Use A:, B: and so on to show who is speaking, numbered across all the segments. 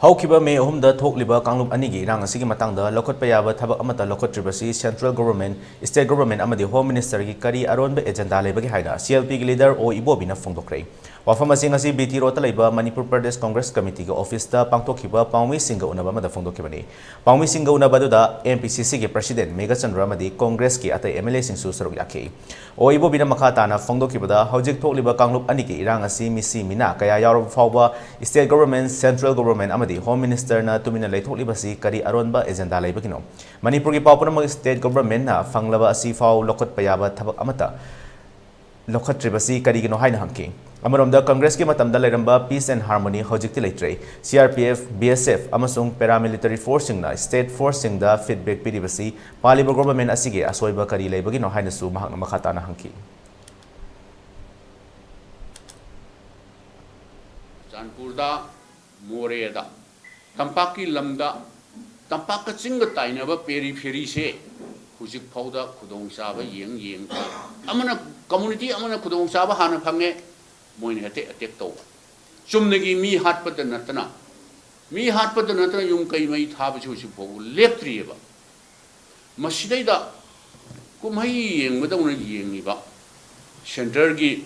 A: Haukiba May Humda Tokliba Kanglub Anigi Rang Sigi Matanga, Lokot Payaba Taba Amata Lokot Tribasi, Central Government, State Government Amadi Home Minister Kari aronba agenda Lebagi Haida, CLP leader O.Ibobi na Fongdokre. Wafamasi ngasi BT Rota Leba Manipur Pradesh Congress Committee Office ta Pangtokiba Pangmi Singa Unaba Mada Fongdokibani. Pangmi Singa Unabaduda MPCC ke President Mega Chandra Madi Congress ki ate MLA Singsu Saruk Yaki. O.Ibobi na Makata na Fongdokibada Hojik Tokliba Kanglub Anigi Rang Asi Misi Mina Kaya Yarab Fauba State Government, Central Government Amadi Home Minister na tumminna leithoklibashi kari aronba agenda leibagino. Manipur ki paupunamag State Government na fanglaba asi fau lokot payaba thabak amata lokot tribasi kari gino haina hangki. Amaromda Congress ki matamda lairamba Peace and Harmony hojikti leitre. CRPF, BSF amasung paramilitary forcing na state forcing da feedback piribasi paliba government asige asoiba kari leibagino haina su mahakna makata na hangki.
B: Janpurda Moreda Tampaki Lamda Tampaka Singa Tainaba Periphery se Hujik Powder Kudong Saba Ying Amana community Amana Kudong Saba Hana Pange Moinate Atekto Sumnagi me hat but the Natana me hat but the Natana Yung Kai may have Chusipo left river Mashida Kumai Ying with only Yingiba Centergi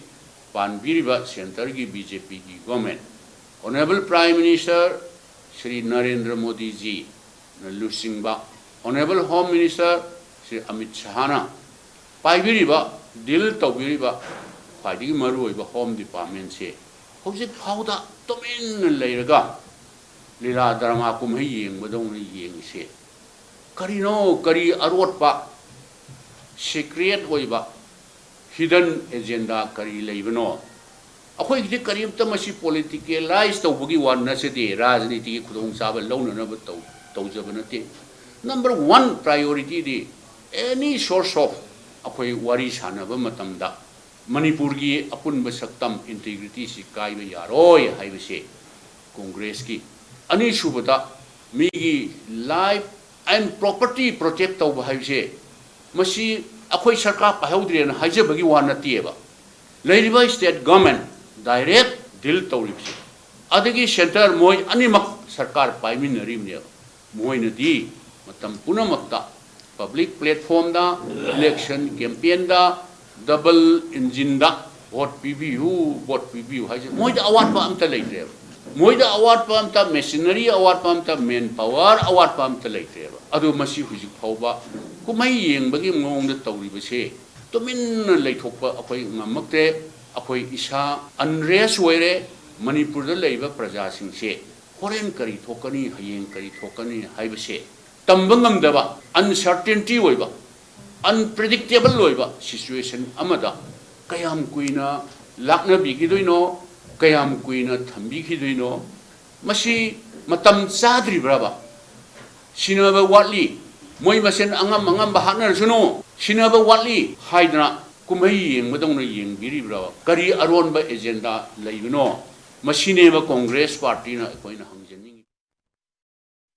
B: Panbiriba Centergi BJP government. Honorable Prime Minister Shri Narendra Modi ji Lusingba, Honorable Home Minister Shri Amit Shahana, Paibiriba, Dil Tobiriba, Padi Maruiba Home Department se, Hosik Powder, Tomin Layraga, Lila Dramakum Ying, with only Ying se. Karino, Kari Arotba, Secret Oiba, Hidden Agenda Kari Laibano. Ako hindi karim tamasi politicalize to bugi wan na sa di rajaniti kudong saban law na nabat to jabanati. Number one priority di any source of ako'y wari sana ba matamda Manipur gi apun basaktam integrity si kaiba yaroy hay bisi Congress ki ani subata migi life and property protect to hay bisi masi ako'y sarka pahaudri na hay bagi wan na tieba Lairiba state government direct deal tawripsi adagi center moy animak sarkar paiminari mne moy na di matam punamakta public platform da election campaign da double engine da vote PBU haje moy da award pa amta leitre moy da award pa amta machinery award pa amta manpower award pa amta leitre adu masi hujik phauba kumai yeng bagi ngong da tawribase tumin leithokpa apai ngamakte Apoy isa unrest were Manipur da leiba praja sing se foreign kari thokani hayeng kari thokani haibase tambangam daba uncertainty oiba unpredictable oiba situation amada kayam kuina lakna bigidoino kayam kuina thambi khidoino masi matam sadri braba sinaba watli moi masen angam bahana suno sinaba watli haidna Kumai yeng madong yeng biribra kari aronba agenda laibino machine ba Congress party na koina hang